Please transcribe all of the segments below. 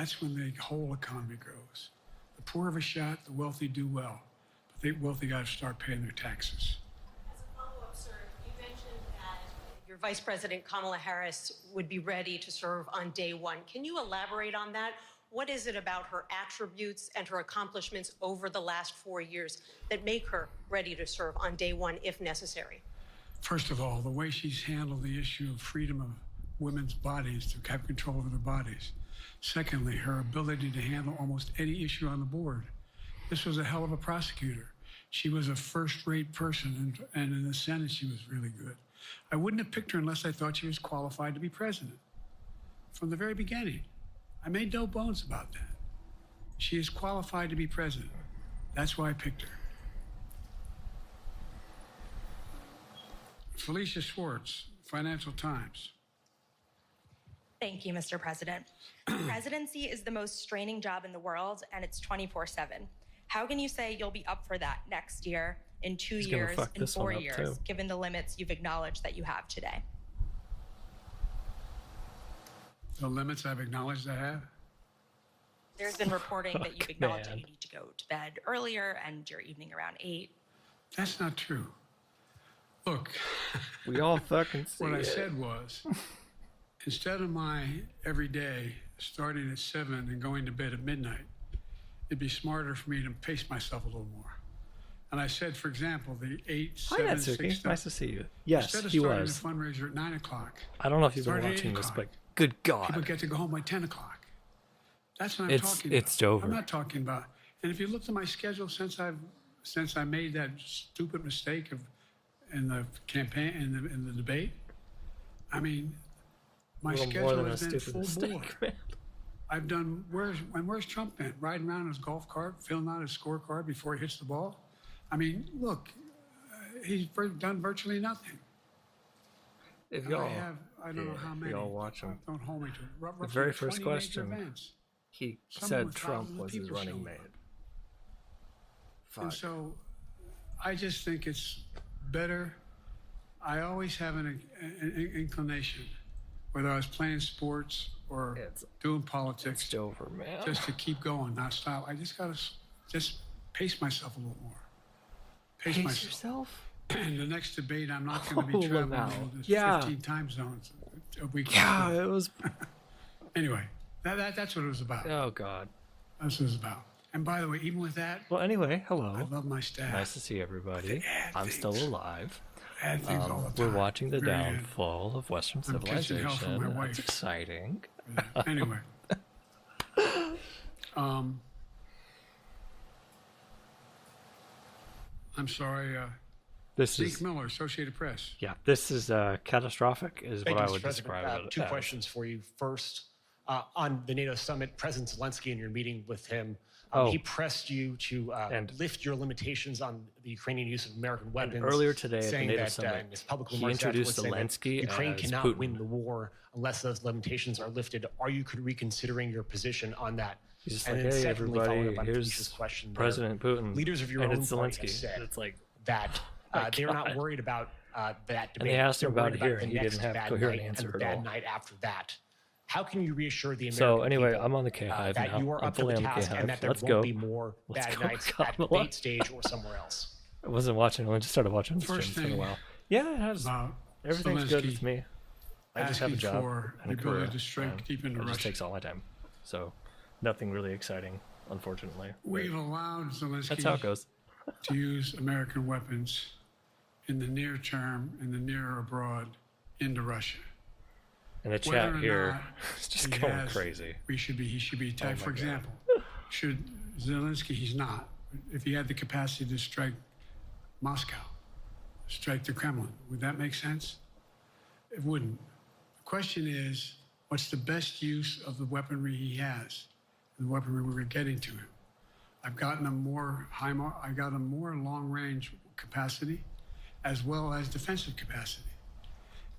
that's when the whole economy grows. The poor have a shot, the wealthy do well. But the wealthy got to start paying their taxes. As a follow-up, sir, you mentioned that your Vice President Kamala Harris would be ready to serve on day one. Can you elaborate on that? What is it about her attributes and her accomplishments over the last 4 years that make her ready to serve on day one if necessary? First of all, the way she's handled the issue of freedom of women's bodies to have control over their bodies. Secondly, her ability to handle almost any issue on the board. This was a hell of a prosecutor. She was a first-rate person, and in the Senate, she was really good. I wouldn't have picked her unless I thought she was qualified to be president. From the very beginning, I made no bones about that. She is qualified to be president. That's why I picked her. Felicia Schwartz, Financial Times. Thank you, Mr. President. Presidency is the most straining job in the world, and it's 24/7. How can you say you'll be up for that next year, in 2 years, in 4 years, given the limits you've acknowledged that you have today? The limits I've acknowledged I have? There's been reporting that you've acknowledged that you need to go to bed earlier and your evening around 8. That's not true. Look, we all fucking see what I said was, instead of my every day starting at 7 and going to bed at midnight, it'd be smarter for me to pace myself a little more. And I said, for example, the 8, 7, 6. Nice to see you. Yes, instead of he starting was. a fundraiser at 9 o'clock. I don't know if you've been watching this, but good God. People get to go home by 10 o'clock. That's what I'm talking about. It's Joever. I'm not talking about. And if you look at my schedule since I made that stupid mistake in the campaign, in the debate, I mean, my schedule has been full bore. I've done, where's Trump been? Riding around in his golf cart, filling out his scorecard before he hits the ball? I mean, look, he's done virtually nothing. If y'all, I don't know how many. Y'all watch him. Don't hold me to it. The very first question, he said Trump was his running mate. And so I just think it's better. I always have an inclination, whether I was playing sports or doing politics, it's over, man. Just to keep going, not stop. I just got to pace myself a little more. Pace yourself? And the next debate, I'm not going to be traveling to 15 time zones a week. Yeah, it was. Anyway, that's what it was about. Oh, God. That's what it was about. And by the way, even with that. Well, anyway, hello. I love my staff. Nice to see everybody. I'm still alive. All the time. We're watching the downfall of Western civilization. That's exciting. Yeah. Anyway. I'm sorry. Zeke Miller, Associated Press. Yeah, this is catastrophic, is what I would describe it. Two questions for you. First, on the NATO summit, President Zelensky, in your meeting with him, he pressed you to lift your limitations on the Ukrainian use of American weapons. And earlier today at the saying NATO that, summit, his public he remarks introduced afterwards saying Zelensky that Ukraine as cannot Putin. win the war unless those limitations are lifted. Are you reconsidering your position on that? He's just and like, then hey, secondly, everybody, here's Felicia's question President Putin. Leaders of your and own it's party Zelensky. have said It's like, that they're not worried about that debate. And they asked him They're about it worried here, and the he next didn't have bad coherent night answer and the at bad all. night after that. How can you reassure the American So anyway, people I'm on the K-Hive that now. you are I'm up to fully the on the task K-Hive. and that there Let's won't go. be more Let's bad go, nights Kamala. at debate stage or somewhere else? I wasn't watching. I just started watching the stream. First It's been a thing while. Yeah, it has. Everything's good with me. I just have a job and a career. To strike deep into it just Russia. takes all my time. So nothing really exciting, unfortunately. We've allowed Zelensky That's how it goes. to use American weapons in the near term, in the near or abroad, into Russia. And the Whether chat or here not is just he going has- crazy. He should be attacked. For example, should Zelensky, he's not. If he had the capacity to strike Moscow, strike the Kremlin, would that make sense? It wouldn't. The question is, what's the best use of the weaponry he has, and the weaponry we're getting to him? I've gotten him more long-range capacity, as well as defensive capacity.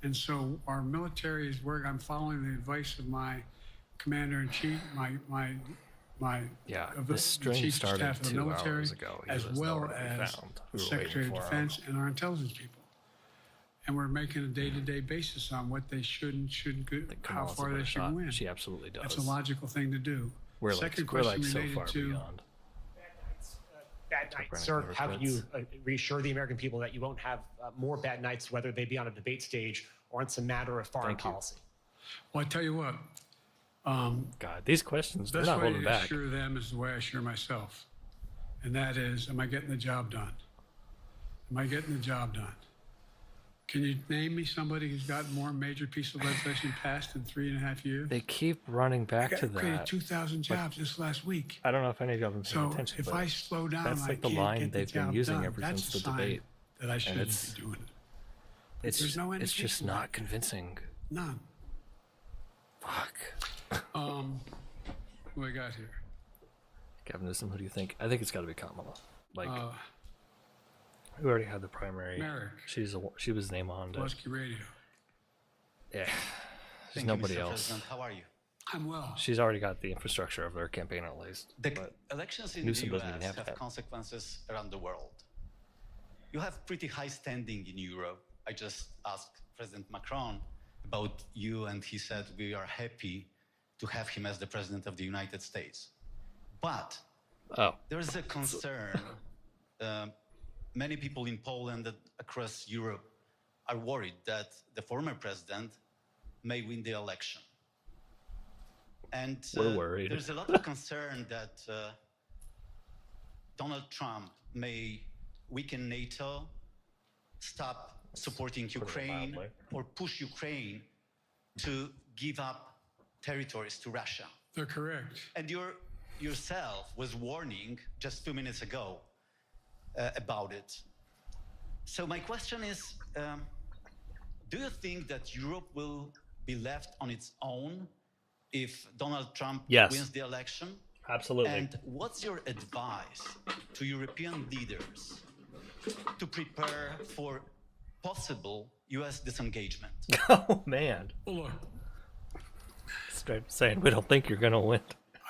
And so our military is where I'm following the advice of my commander-in-chief, This stream chief of started staff of the 2 military, hours ago. He as was well nowhere to be as found. the We were Secretary of waiting for him. Defense and our intelligence people. and we're making a day-to-day basis on what they should and shouldn't go, how far they should win. She absolutely does. That's a logical thing to do. We're Second like question so related far to beyond. Bad nights, sir. How can you reassure the American people that you won't have more bad nights, whether they be on a debate stage or it's a matter of foreign policy? Well, I tell you what. God, these questions, they're Best not way holding to back. assure them is the way I assure myself. And that is, am I getting the job done? Am I getting the job done? Can you name me somebody who's gotten more major piece of legislation passed in 3.5 years? They keep running back to I created that. 2,000 jobs just last week. I don't know if any of y'all have been paying So attention. if but I slow down, that's like the I can't line get the they've been job using done. ever That's since a the sign debate. that I shouldn't it's- be doing it. It's There's no it's just indication not like it. convincing. None. Fuck. What do I got here? Gavin Newsom, who do you think? I think it's got to be Kamala. Like, who already had the primary? Merrick. She was named on to. Lusky Radio. Yeah. There's Thank you, nobody Mr. else. President. How are you? I'm well. She's already got the infrastructure of their campaign at least. The but elections in Newsom the doesn't even US have have that. consequences around the world. You have pretty high standing in Europe. I just asked President Macron about you, and he said we are happy to have him as the President of the United States. But there is a concern. Many people in Poland and across Europe are worried that the former president may win the election. And we're worried. There's a lot of concern that Donald Trump may weaken NATO, stop supporting Ukraine, or push Ukraine to give up territories to Russia. They're correct. And yourself was warning just 2 minutes ago about it. So my question is, do you think that Europe will be left on its own if Donald Trump wins the election? Absolutely. And what's your advice to European leaders to prepare for possible U.S. disengagement? Oh, man. Well, look. Straight saying we don't think you're going to win.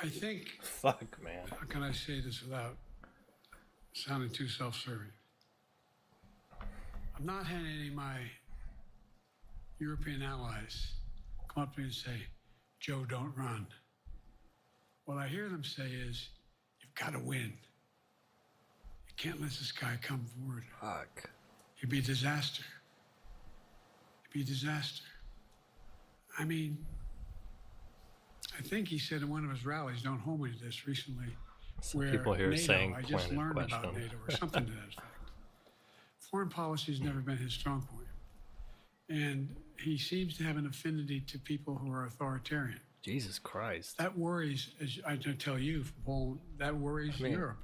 I think. Fuck, man. How can I say this without sounding too self-serving? I'm not having any of my European allies come up to me and say, Joe, don't run. What I hear them say is, you've got to win. You can't let this guy come forward. Fuck. It'd be a disaster. It'd be a disaster. I mean, I think he said in one of his rallies, don't hold me to this recently, where people here NATO, saying I just pointed learned about question. NATO or something to that effect. Foreign policy has never been his strong point. And he seems to have an affinity to people who are authoritarian. Jesus Christ. That worries, as I tell you, Poland, that worries Europe.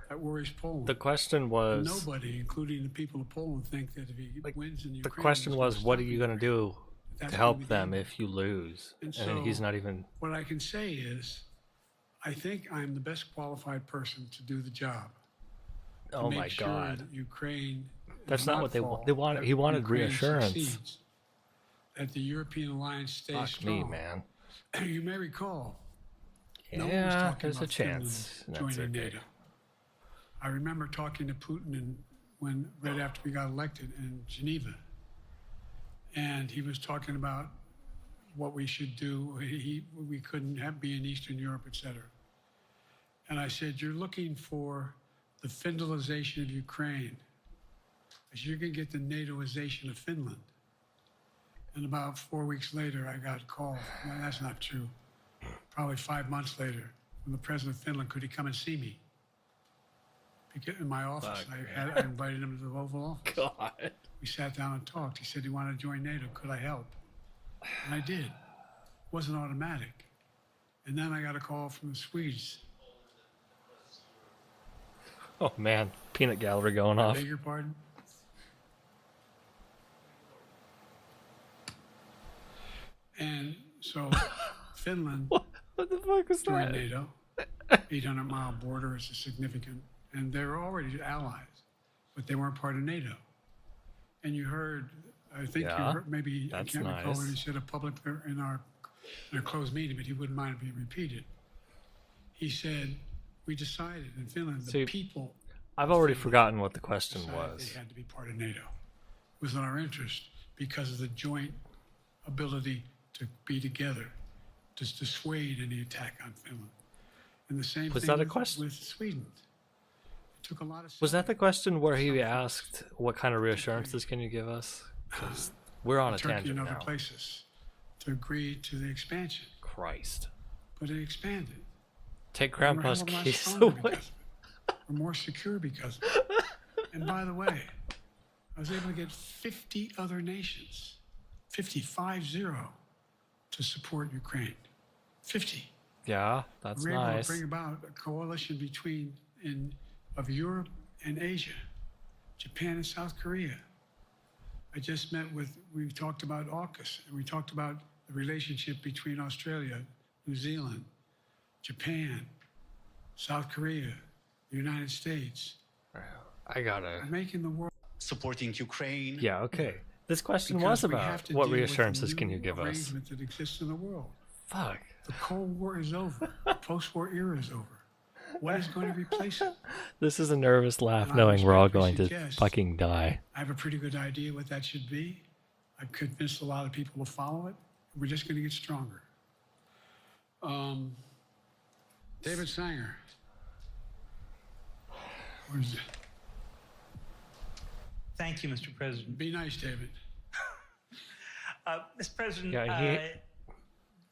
That worries Poland. The question was... Nobody, including the people of Poland, think that if he wins in Ukraine... The question was, what are you going to do to help them if you lose? And he's not even... What I can say is, I think I'm the best qualified person to do the job. Oh my God. That Ukraine That's not what they wanted. He wanted Ukraine reassurance. Succeeds, that the European alliance stays Fuck strong. me, man. You may recall. Yeah, no one was talking there's a about chance. Finland joining NATO. I remember talking to Putin right after we got elected in Geneva, and he was talking about what we should do. We couldn't be in Eastern Europe, etc. And I said, you're looking for the Finlandization of Ukraine, as you're going to get the NATOization of Finland. And about 4 weeks later, I got a call. No, that's not true. Probably 5 months later, from the president of Finland, could he come and see me? In my office, I invited him to the Oval Office. God. We sat down and talked. He said he wanted to join NATO. Could I help? And I did. It wasn't automatic. And then I got a call from the Swedes. Oh, man. Peanut gallery going off. I beg your pardon? And so Finland What the fuck is joined that? NATO. 800-mile border is a significant, and they're already allies, but they weren't part of NATO. And you heard, I think you heard, maybe I can't recall what he said in our closed meeting, but he wouldn't mind it being repeated. He said, we decided in Finland, the people. I've already forgotten what the question decided was. They had to be part of NATO. within our interest because of the joint ability to be together, to dissuade any attack on Finland. And the same Was thing that a question? with Sweden. It took a lot of Was that the question where he asked, what kind of reassurances can you give us? 'Cause we're on a Turkey tangent and other now. places to agree to the expansion, Christ. but it expanded. Take And we're a Grandpa's hell of a lot keys stronger away. because of it. We're more secure because of it. And by the way, I was able to get 50 other nations, 50 to support Ukraine. 50. Yeah, that's We're able nice. to bring about a coalition of Europe and Asia, Japan and South Korea. I just we talked about AUKUS, and we talked about the relationship between Australia, New Zealand, Japan, South Korea, the United States. I gotta. Making the world. Supporting Ukraine. Yeah, okay. This question Because was we have about to what deal with the reassurances can new you give us? arrangement that exists in the world. Fuck. The Cold War is over. The post-war era is over. What is going to replace it? This is a nervous laugh And I knowing we're all going to respectfully suggest- fucking die. I have a pretty good idea what that should be. I've convinced a lot of people to follow it. We're just going to get stronger. David Sanger. Where's it? Thank you, Mr. President. Be nice, David. Mr. President, Yeah,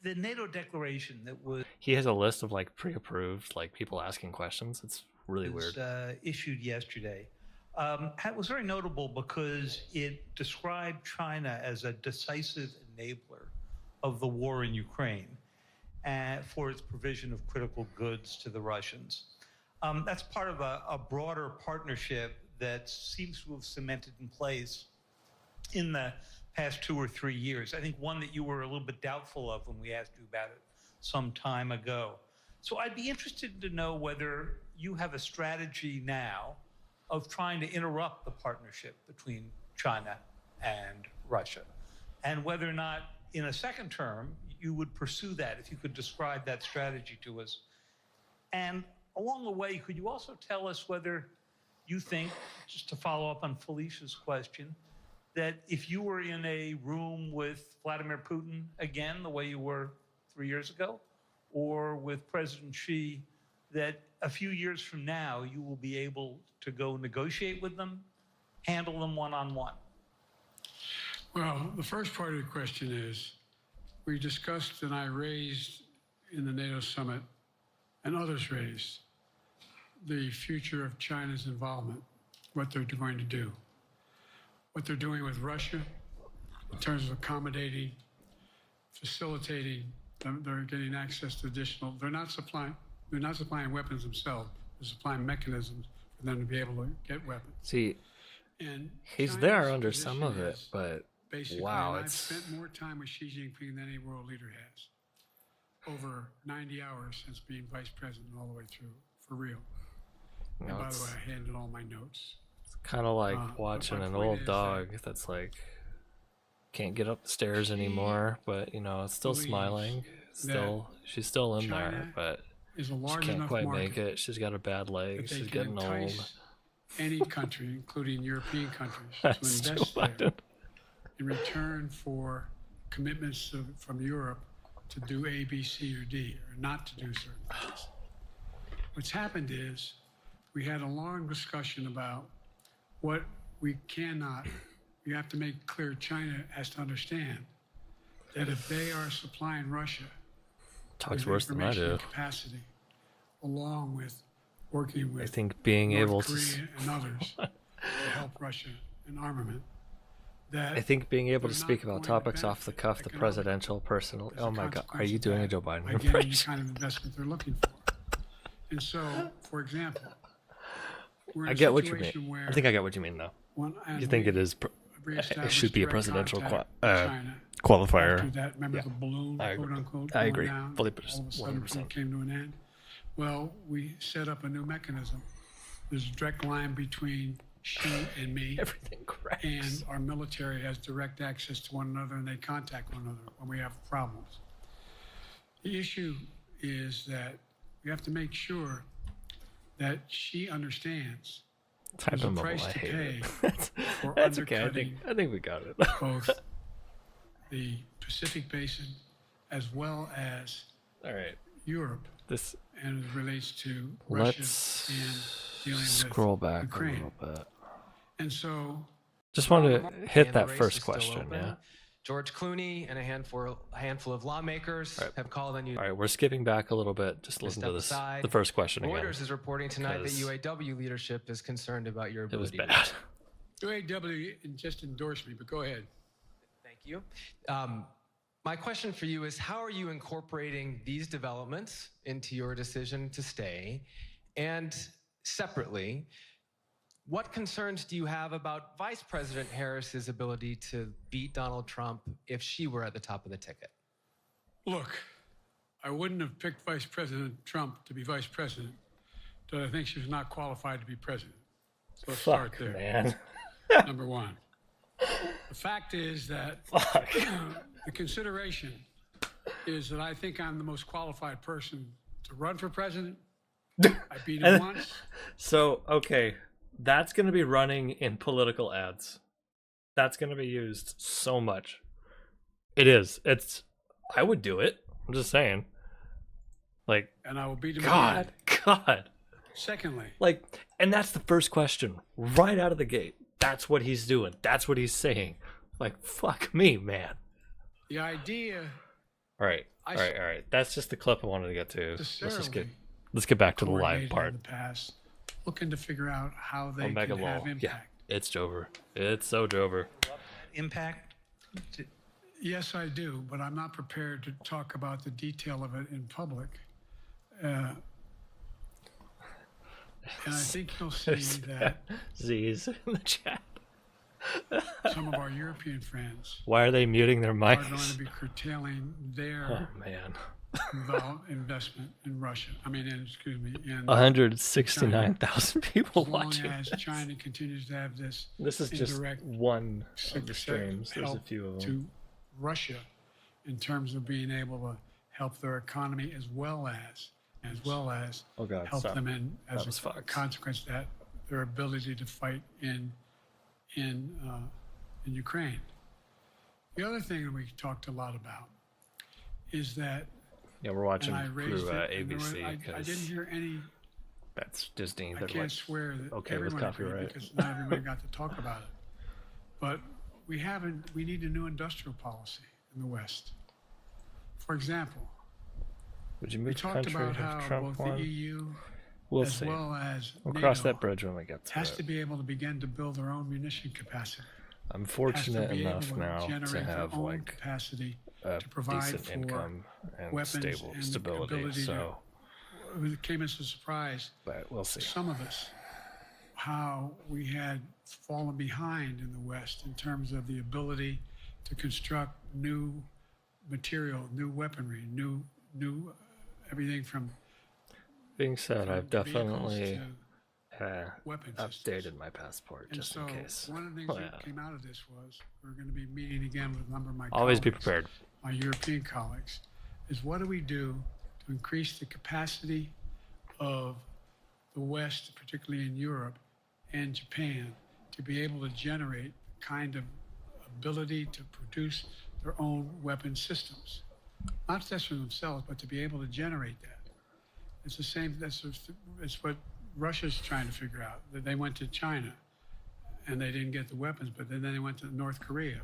the NATO declaration that was He has a list of like pre-approved, like people asking questions. It's really weird. issued yesterday was very notable because it described China as a decisive enabler of the war in Ukraine for its provision of critical goods to the Russians. That's part of a broader partnership that seems to have cemented in place in the past 2 or 3 years. I think one that you were a little bit doubtful of when we asked you about it some time ago. So I'd be interested to know whether you have a strategy now of trying to interrupt the partnership between China and Russia, and whether or not in a second term you would pursue that, if you could describe that strategy to us. And along the way, could you also tell us whether you think, just to follow up on Felicia's question, that if you were in a room with Vladimir Putin again, the way you were 3 years ago, or with President Xi, that a few years from now you will be able to go negotiate with them, handle them one-on-one? Well, the first part of the question is, we discussed and I raised in the NATO summit, and others raised, the future of China's involvement, what they're going to do, what they're doing with Russia in terms of accommodating, facilitating. They're getting access to additional. They're not supplying weapons themselves. They're supplying mechanisms for them to be able to get weapons. See, And he's China's there under position some of it, is but basically, wow, and I've it's spent more time with Xi Jinping than any world leader has. Over 90 hours since being vice president all the way through, for real. you And know, by the it's way, I handed all my notes. kind of like but watching my an point old is dog that's like can't get up the stairs anymore, but you know, it's still believes smiling. She's still in there, China but is a she large can't enough quite market make it. She's got a bad leg. that they She's can getting old. entice any country, including European countries, to That's Joe invest there Biden. in return for commitments from Europe to do A, B, C, or D, or not to do certain things. What's happened is we had a long discussion about what we cannot. You have to make clear China has to understand that if they are supplying Russia Talks with worse than I information do. and capacity, along with working with I think being North able Korea to. and others to help Russia in armament. That I think being able to they're speak not about going to topics off the benefit cuff, the economically presidential, personal. as a Oh my God, are consequence you of doing a that Joe Biden by getting the impression? kind of investment they're looking for. And so, for example, we're in I a get what you situation mean. where I think I get what you mean, though. as You think we it is? It should be a direct presidential contact with China, qualifier. after that, remember Yeah. the balloon, I quote agree. unquote, I going agree. down, Fully all of a sudden 100%. it came to an end. Well, we set up a new mechanism. There's a direct line between Xi and me, Everything cracks. and our military has direct access to one another, and they contact one another when we have problems. The issue is that we have to make sure that she understands Type in mobile. I hate pay it. for That's okay. undercutting I think we got it. both the Pacific Basin as well as All right. Europe, This. and it relates to Russia Let's and dealing scroll with back Ukraine. a little bit. And so, Just want to hit And the that race first is still question. open. Yeah. George Clooney and a handful of lawmakers have called on you. All right, we're skipping back a little bit. Just listen to this. Aside. The first question again. Reuters is reporting tonight that because UAW leadership is concerned about your It was ability. bad. UAW just endorsed me, but go ahead. Thank you. My question for you is, how are you incorporating these developments into your decision to stay? And separately, what concerns do you have about Vice President Harris's ability to beat Donald Trump if she were at the top of the ticket? Look, I wouldn't have picked Vice President Trump to be vice president, but I think she was not qualified to be president. So let's start Fuck, there. man. Number one. The fact is that Fuck. the consideration is that I think I'm the most qualified person to run for president. I beat him once. So, okay, that's going to be running in political ads. That's going to be used so much. It is. I would do it. I'm just saying. Like, And I will beat him God. Secondly, Like, and that's the first question right out of the gate. That's what he's doing. That's what he's saying. Like, fuck me, man. the idea All right. All right. That's just the clip I wanted to get to. Let's get back to the live coordinated part. in the past, looking to figure out how they Omega could Law. have impact. Yeah, it's Joever. It's so Joever. Impact. Yes, I do, but I'm not prepared to talk about the detail of it in public. And I think you'll see that Z's in the chat. some of our European friends Why are they muting their are going to mics? be curtailing their Oh man. investment in Russia. In 169,000 people as long watching. as This. China continues to have this This is just indirect one of the streams. There's a help few of them. to Russia in terms of being able to help their economy as well as Oh God, help stop. them in That as was a Fox. consequence of that their ability to fight in Ukraine. The other thing that we talked a lot about is that, Yeah, we're watching and I raised through it, and ABC I because didn't hear any. that's Disney. I They're can't like, swear that okay with everyone agreed copyright. because not everybody got to talk about it. But we need a new industrial policy in the West. For example, Would you we move the talked country about if how Trump both won? the EU We'll as see. well as We'll NATO cross that bridge when we get to has it. to be able to begin to build their own munition capacity. I'm Has to fortunate be enough able to now to generate their have own like capacity a to provide decent for income and weapons stable and the stability. ability So, It came as a surprise but we'll see. to some of us how we had fallen behind in the West in terms of the ability to construct new material, new weaponry, new everything from Being said, I've vehicles definitely to weapon systems. updated my passport And just so in case. one of the things Oh, that yeah. came out of this was we're going to be meeting again with a number of my Always be colleagues, prepared. my European colleagues, is what do we do to increase the capacity of the West, particularly in Europe and Japan, to be able to generate the kind of ability to produce their own weapon systems. Not just for themselves, but to be able to generate that. It's the same, it's what Russia's trying to figure out. That they went to China and they didn't get the weapons, but then they went to North Korea.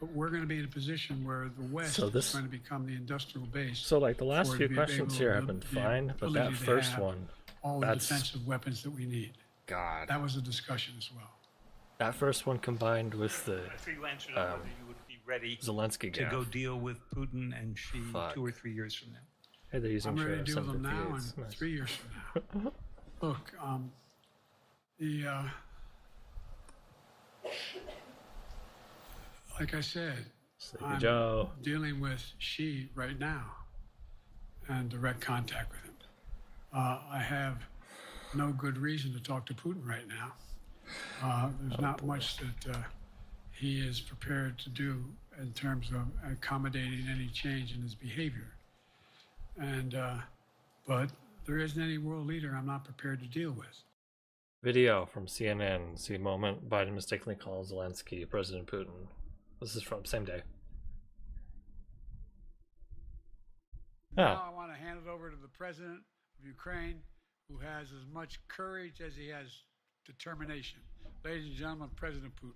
But we're going to be in a position where the West is going to become the industrial base. So like the last for few to be questions able here to have been the fine, but ability that to first have one, all the that's defensive weapons that we need. God. That was a discussion as well. That first one combined with the Freelancers on whether you would be ready Zelensky to gaffe. go deal with Putin and Xi Fuck. 2 or 3 years from now. Hey, they're using I'm ready to Sheriff deal with them now and 758s. Nice. 3 years from now. Look, like I said, Sleepy I'm Joe. dealing with Xi right now and direct contact with him. I have no good reason to talk to Putin right now. There's not much that he is prepared to do in terms of accommodating any change in his behavior. And but there isn't any world leader I'm not prepared to deal with. Video from CNN. See moment Biden mistakenly calls Zelensky President Putin. This is from same day. Now I want to hand it over to the president of Ukraine, who has as much courage as he has determination. Ladies and gentlemen, President Putin.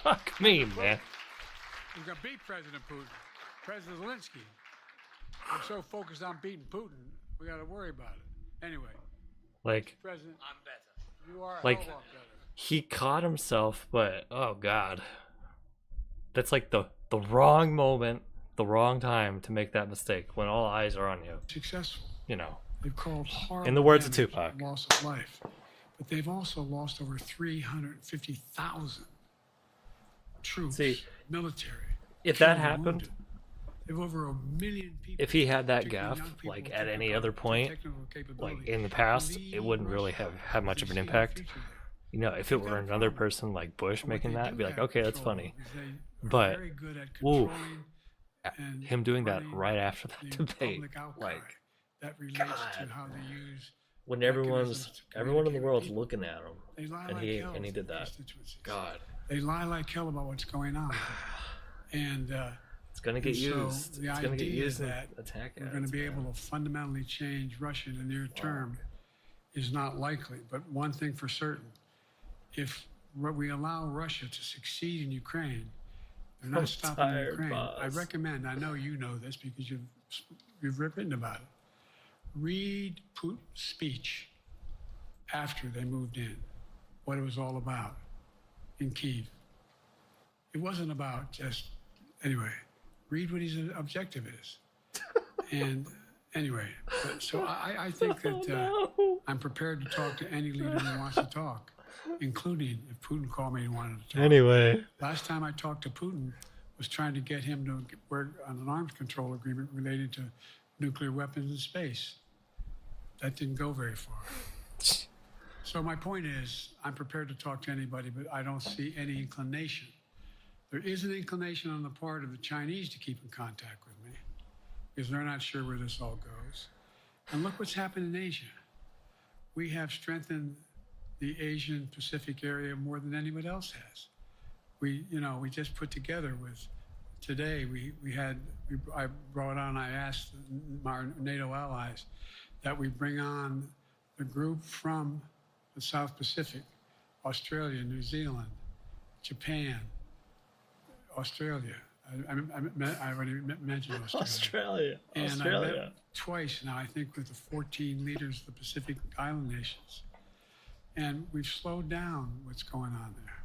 Fuck me, man. We're going to beat President Putin. President Zelensky. I'm so focused on beating Putin, we got to worry about it. Anyway. Like, President, I'm better. You are a like, hell of a lot better. He caught himself, but oh god. That's like the wrong moment, the wrong time to make that mistake when all eyes are on you. Successful. You know. They've called horrible in the words of damage, Tupac. Loss of life. But they've also lost over 350,000 troops, See, military. If that happened, wounded. They've over 1 million people. If he had that gaff, like at any other point, like in the past, it wouldn't really have had much of an impact. You know, if it were another person like Bush making that, it'd be like, okay, that's funny. But, woo, him doing that right after that debate, like, God, when everyone in the world's looking at him, and he did that. God, they lie like hell about what's going on, and it's going to get used. It's going to get used in attack ads. We're going to be able to fundamentally change Russia in the near term is not likely. But one thing for certain, if we allow Russia to succeed in Ukraine, they're not stopping Ukraine. I recommend, I know you know this because you've written about it. Read Putin's speech after they moved in, what it was all about in Kyiv. It wasn't about just, anyway, read what his objective is. And anyway, so I think that I'm prepared to talk to any leader who wants to talk, including if Putin called me and wanted to talk. Anyway. Last time I talked to Putin was trying to get him to work on an arms control agreement related to nuclear weapons in space. That didn't go very far. So my point is, I'm prepared to talk to anybody, but I don't see any inclination. There is an inclination on the part of the Chinese to keep in contact with me because they're not sure where this all goes. And look what's happened in Asia. We have strengthened the Asian Pacific area more than anybody else has. We just put together today, I brought on, I asked our NATO allies that we bring on the group from the South Pacific, Australia, New Zealand, Japan, Australia. I already mentioned Australia. And I met twice now, I think, with the 14 leaders of the Pacific Island nations. And we've slowed down what's going on there.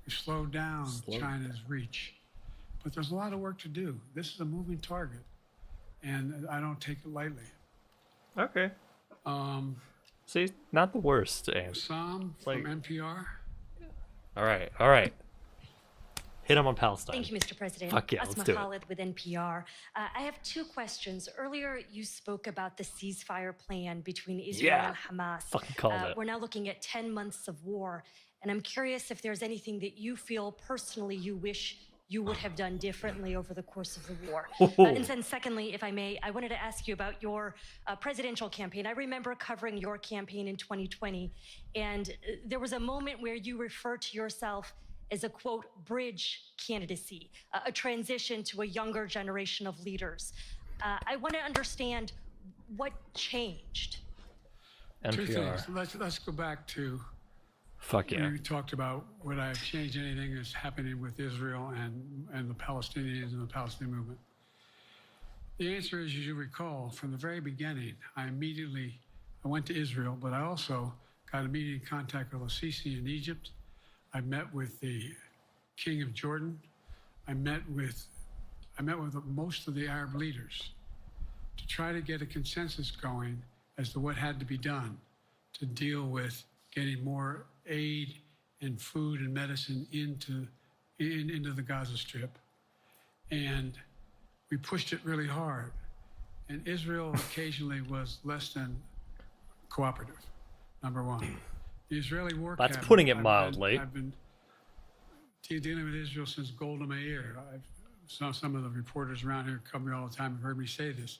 We've slowed down China's reach. But there's a lot of work to do. This is a moving target, and I don't take it lightly. Okay. See, not the worst, Anne. Sam from NPR. All right. Hit him on Palestine. Thank you, Mr. President. Fuck yeah, let's do it. Khalid with NPR. I have two questions. Earlier, you spoke about the ceasefire plan between Israel and Hamas. Fucking called it. We're now looking at 10 months of war, and I'm curious if there's anything that you feel personally you wish you would have done differently over the course of the war. And then secondly, if I may, I wanted to ask you about your presidential campaign. I remember covering your campaign in 2020, and there was a moment where you referred to yourself as a, quote, bridge candidacy, a transition to a younger generation of leaders. I want to understand what changed. NPR. Two things. Let's go back to Fuck yeah. We talked about would I have changed anything that's happening with Israel and the Palestinians and the Palestinian movement. The answer is, as you recall, from the very beginning, I went to Israel, but I also got immediate contact with al-Sisi in Egypt. I met with the King of Jordan. I met with most of the Arab leaders to try to get a consensus going as to what had to be done to deal with getting more aid and food and medicine into the Gaza Strip. And we pushed it really hard. And Israel occasionally was less than cooperative, number one. The Israeli war cabinet. That's putting it mildly. I've been dealing with Israel since Golda Meir. Some of the reporters around here come here all the time and heard me say this.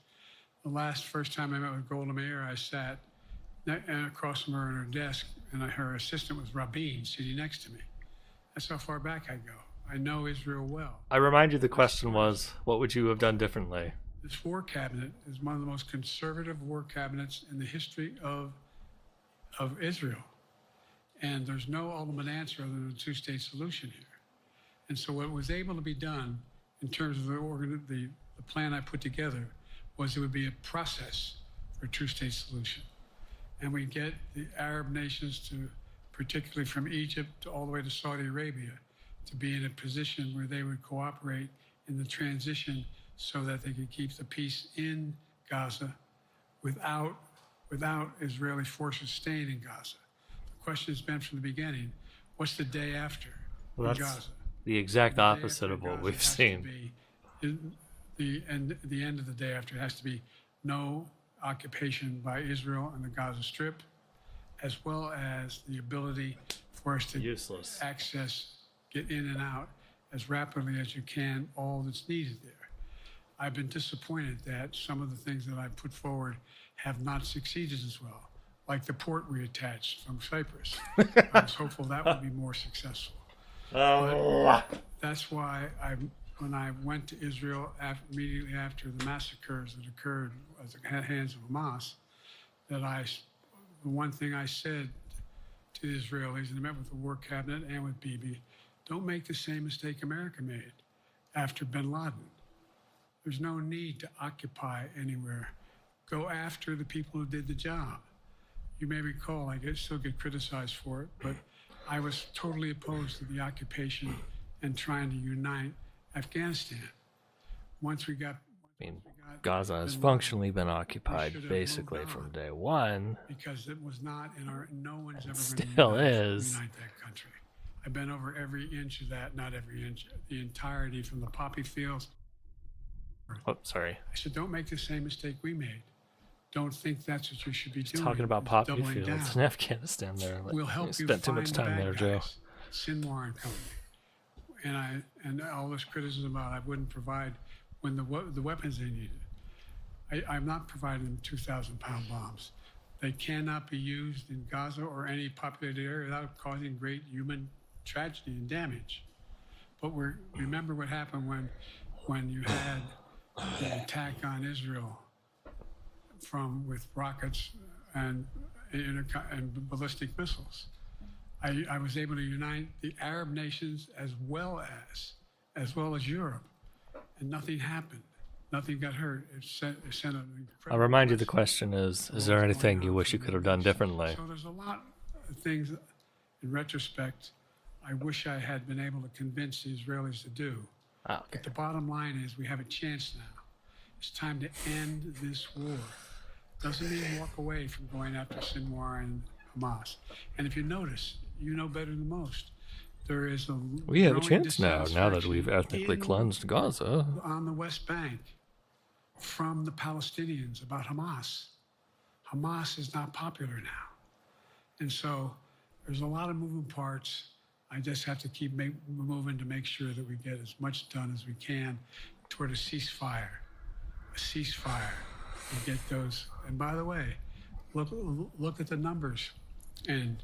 First time I met with Golda Meir, I sat And across from her on her desk, and her assistant was Rabin sitting next to me. That's how far back I go. I know Israel well. I remind you the question was, what would you have done differently? This war cabinet is one of the most conservative war cabinets in the history of Israel. And there's no ultimate answer other than a two-state solution here. And so what was able to be done in terms of the plan I put together was it would be a process for a two-state solution. And we get the Arab nations to, particularly from Egypt all the way to Saudi Arabia, to be in a position where they would cooperate in the transition so that they could keep the peace in Gaza without Israeli forces staying in Gaza. The question has been from the beginning, what's the day after Gaza? The exact opposite of what we've seen. The end of the day after has to be no occupation by Israel and the Gaza Strip, as well as the ability for us to get in and out as rapidly as you can, all that's needed there. I've been disappointed that some of the things that I put forward have not succeeded as well, like the port we attached from Cyprus. I was hopeful that would be more successful. But that's why when I went to Israel immediately after the massacres that occurred at the hands of Hamas, the one thing I said to the Israelis, and I met with the War Cabinet and with Bibi, don't make the same mistake America made after bin Laden. There's no need to occupy anywhere. Go after the people who did the job. You may recall, I still get criticized for it, but I was totally opposed to the occupation and trying to unite Afghanistan. Gaza has functionally been occupied basically from day one. Because it was not no one's ever still is. Unite that country. I've been over every inch of that, not every inch, the entirety from the poppy fields. Oh, sorry. I said, don't make the same mistake we made. Don't think that's what you should be doing. Talking about poppy fields in Afghanistan there. We'll help you spent too much time there, Joe. Sinwar and company. And all this criticism about I wouldn't provide when the weapons they needed. I'm not providing them 2,000-pound bombs. They cannot be used in Gaza or any populated area without causing great human tragedy and damage. But remember what happened when you had the attack on Israel with rockets and ballistic missiles. I was able to unite the Arab nations as well as Europe, and nothing happened. Nothing got hurt. It sent an incredible I'll remind you the question is there anything you wish you could have done differently? So there's a lot of things, in retrospect, I wish I had been able to convince the Israelis to do. Okay. But the bottom line is we have a chance now. It's time to end this war. Doesn't mean walk away from going after Sinwar and Hamas. And if you notice, you know better than most, there is we have a chance now that we've ethnically cleansed Gaza. On the West Bank from the Palestinians about Hamas. Hamas is not popular now. And so there's a lot of moving parts. I just have to keep moving to make sure that we get as much done as we can toward a ceasefire. And get those. And by the way, look at the numbers. And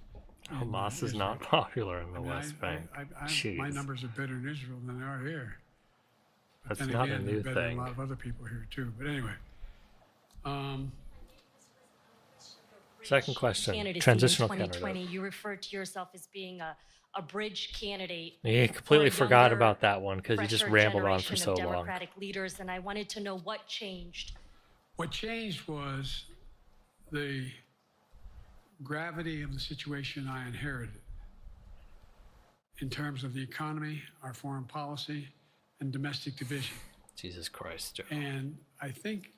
Hamas is not popular in the West Bank. My numbers are better in Israel than they are here. That's not a new thing. thing. A lot of other people here too. But anyway. Second question. Transitional candidate. You referred to yourself as being a bridge candidate. You completely forgot about that one because you just rambled on for so long. Democratic leaders, and I wanted to know what changed. What changed was the gravity of the situation I inherited in terms of the economy, our foreign policy, and domestic division. Jesus Christ, Joe. And I think,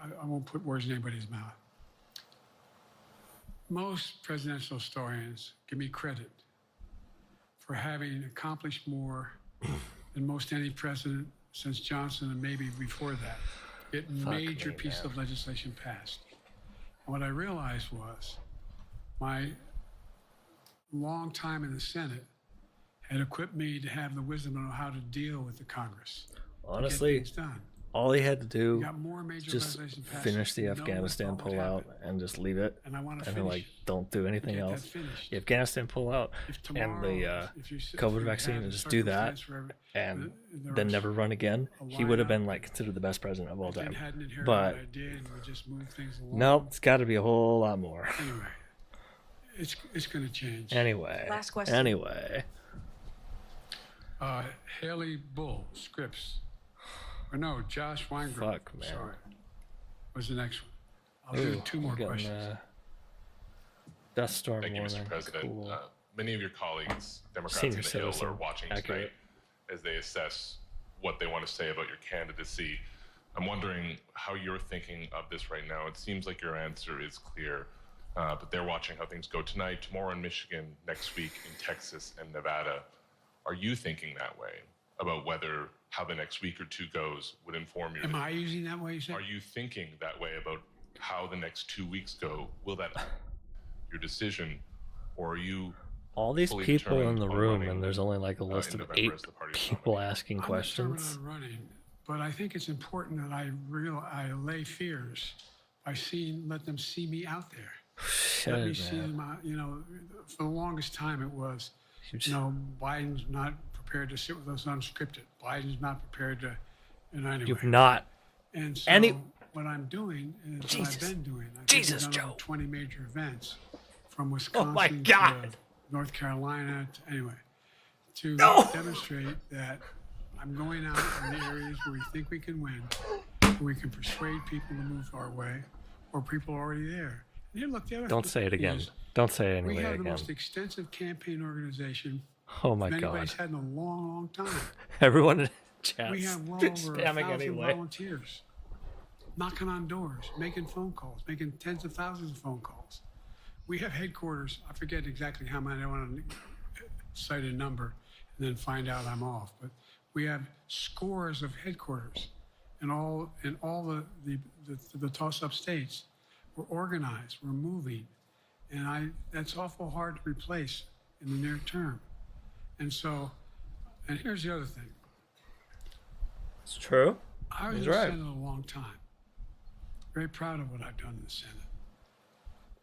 I won't put words in anybody's mouth. Most presidential historians give me credit for having accomplished more than most any president since Johnson and maybe before that. Get major pieces of legislation passed. And what I realized was my long time in the Senate had equipped me to have the wisdom of how to deal with the Congress. Honestly, All he had to do got more major just legislation passed. finish the No one Afghanistan thought would pullout happen. and just leave it. And I want to And then, finish like, don't do anything get that else. finished. The Afghanistan pullout If and tomorrow, the if you sit- COVID if you vaccine have and a just do that circumstance where and there then was never run again, a he would have been lineup like considered the best president of all and time. hadn't inherited But what I did, and we just moved things along. nope, it's got to be a whole lot more. Anyway, it's going to change. Anyway. Last question. Anyway. Haley Bull, Scripps. Or no, Josh Weinberg. Fuck, man. Sorry. Was the next one. I'll do two more questions. Dust storm Thank you, warning. Mr. President. Cool. Many of your colleagues, Democrats Senior on the Hill, citizen. are watching Accurate. tonight as they assess what they want to say about your candidacy. I'm wondering how you're thinking of this right now. It seems like your answer is clear, but they're watching how things go tonight, tomorrow in Michigan, next week in Texas and Nevada. Are you thinking that way about whether how the next week or two goes would inform your... Am I using that way, you said? Are you thinking that way about how the next 2 weeks go? Will that your decision, or are you all these fully people in determined the on room, running, and there's only like a list in of November 8 as the party's people nominee? asking I'm questions? determined on running, but I think it's important that I allay fears by let them see me out there. Shit, Let me see man. them out. You know, for the longest time it was, you know, Biden's not prepared to sit with us unscripted. Biden's not prepared to, anyway. You've not. And so what I'm doing is what I've been doing. I've Jesus, done Joe. over 20 major events, from Wisconsin Oh my God. to North Carolina, to demonstrate that I'm going out in the areas where we think we can win, where we can persuade people to move our way, or people are already there. And here, look, the other Don't say it again. is Don't say it we anyway have the again. most extensive campaign organization Oh my anybody's God. had in a long, long time. Everyone in chat We have well over spamming 1,000 anyway. volunteers knocking on doors, making phone calls, making tens of thousands of phone calls. We have headquarters. I forget exactly how many. I don't want to cite a number and then find out I'm off. But we have scores of headquarters in all the toss-up states. We're organized. We're moving, and that's awful hard to replace in the near term. And so, and here's the other thing. It's true. I was He's in the right. Senate a long time. Very proud of what I've done in the Senate.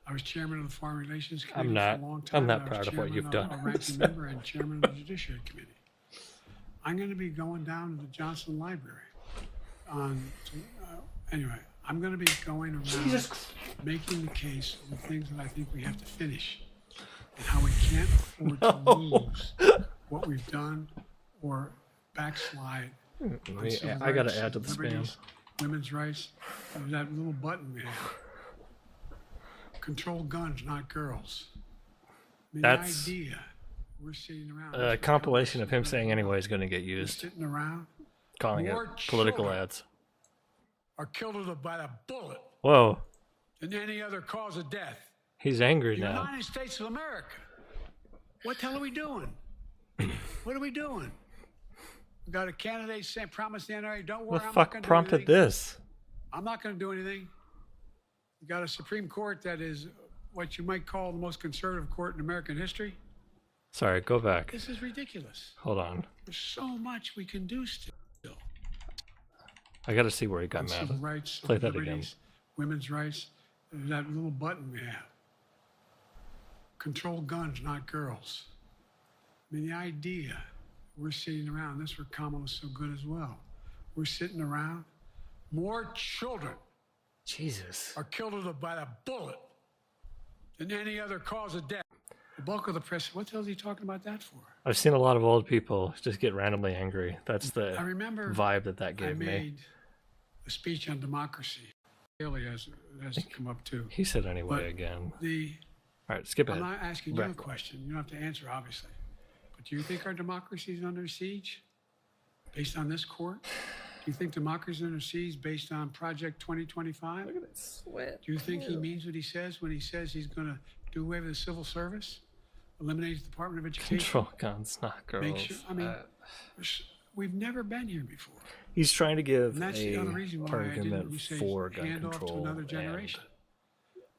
I was chairman of the Foreign Relations Committee I'm not. for a long time. I'm not I was proud of what chairman you've done. A ranking member and chairman of the Judiciary Committee. I'm going to be going down to the Johnson Library. Anyway, I'm going to be going around making the case for the things that I think we have to finish and how we can't afford to lose what we've done or backslide. on civil I got rights, to add to the spam. liberties, women's rights. There's that little button we have. Control guns, not girls. I mean, That's the idea we're sitting around. A compilation of him saying anyway is going to get We're used, sitting around calling it More political children. ads. are killed by a bullet Whoa, than any other cause of death. he's angry The now. United States of America. What the hell are we doing? What are we doing? We got a candidate saying, promise the NRA, don't worry, The I'm not fuck going to do prompted anything. this? I'm not going to do anything. We got a Supreme Court that is what you might call the most conservative court in American history. Sorry, go back. This is ridiculous. Hold on. There's so much we can do still. I got to see where he got On civil mad. rights, Play civil that again. liberties, women's rights. There's that little button we have. Control guns, not girls. I mean, the idea we're sitting around, this where Kamala's so good as well. We're sitting around. More children Jesus. are killed by a bullet than any other cause of death. The bulk of the press, what the hell is he talking about that for? I've seen a lot of old people just get randomly angry. That's the I remember vibe that I gave me. made a speech on democracy. Haley has come up too. He said anyway But again. All right, skip I'm ahead. not asking you a Right. question. You don't have to answer, obviously. But do you think our democracy is under siege based on this court? Do you think democracy is under siege based on Project 2025? Look at it sweat. Do you think he means what he says when he says he's going to do away with the civil service, eliminate the Department of Education? Control guns, not girls. Make sure, I mean, we've never been here before. He's trying to give And that's the other a reason why I didn't argument say for gun hand off to control another and generation.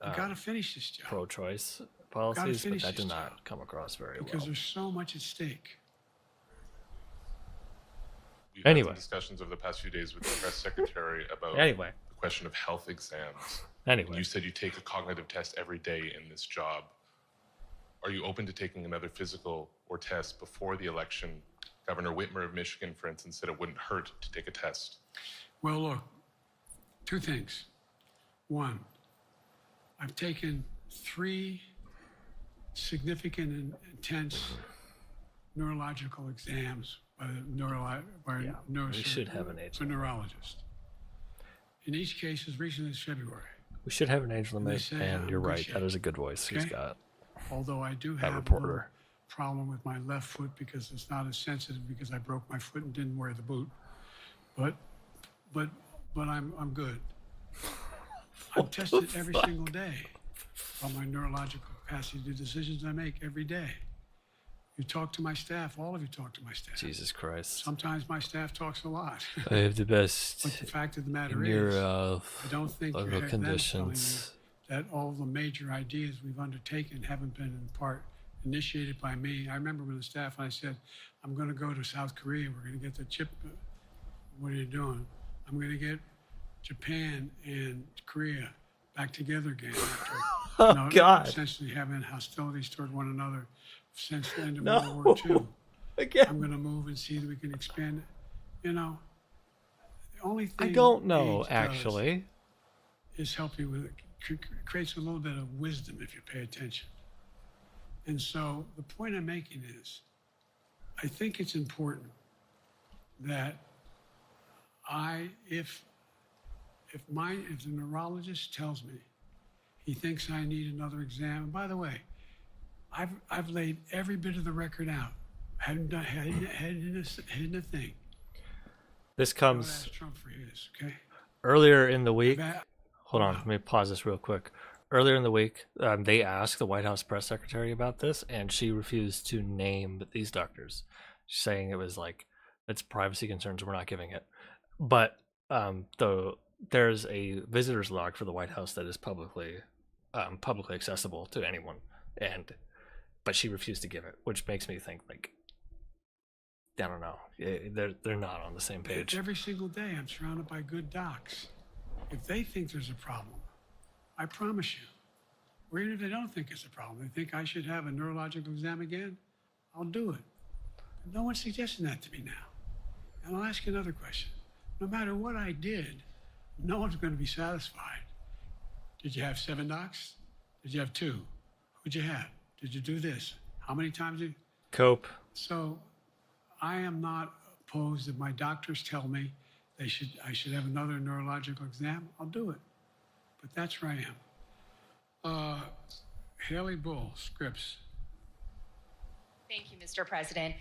We got to finish this job pro-choice policies, but finish that did this not come across very because well. there's so much at stake. we've had some discussions over the past few days with the press secretary about the question of health exams. And you said you take a cognitive test every day in this job. Are you open to taking another physical or test before the election? Governor Whitmer of Michigan, for instance, said it wouldn't hurt to take a test. Well, look, two things. One, I've taken 3 significant and intense neurological exams by a we should have an age limit. Neurologist. In each case, as recently as February. We should have an age limit, and you're right. That is a good voice he's got. Although I do have a problem with my left foot because it's not as sensitive because I broke my foot and didn't wear the boot. But I'm good. I'm tested every single day on my neurological capacity to do decisions I make every day. You talk to my staff, all of you talk to my staff. Jesus Christ. Sometimes my staff talks a lot. I have the best. But the fact of the matter is, I don't think you have conditions. That all the major ideas we've undertaken haven't been in part initiated by me. I remember when the staff, I said, I'm going to go to South Korea. We're going to get the chip. What are you doing? I'm going to get Japan and Korea back together again. After, God. Essentially having hostilities toward one another since the end of World War II. Again. I'm going to move and see that we can expand it. The only thing I don't know, actually. Is help you with it. Creates a little bit of wisdom if you pay attention. And so the point I'm making is, I think it's important that if the neurologist tells me he thinks I need another exam, and by the way, I've laid every bit of the record out. Hadn't hidden a thing. This comes Trump for his, okay? Earlier in the week. Hold on, let me pause this real quick. Earlier in the week, they asked the White House press secretary about this, and she refused to name these doctors, saying it was like, it's privacy concerns, we're not giving it. But there's a visitor's log for the White House that is publicly accessible to anyone, but she refused to give it, which makes me think, like, I don't know, they're not on the same page. Every single day, I'm surrounded by good docs. If they think there's a problem, I promise you, or even if they don't think it's a problem, they think I should have a neurological exam again, I'll do it. No one's suggesting that to me now. And I'll ask you another question. No matter what I did, no one's going to be satisfied. Did you have 7 docs? Did you have 2? Who'd you have? Did you do this? How many times did you? Cope. So I am not opposed if my doctors tell me I should have another neurological exam, I'll do it. But that's where I am. Haley Bull, Scripps. Thank you, Mr. President.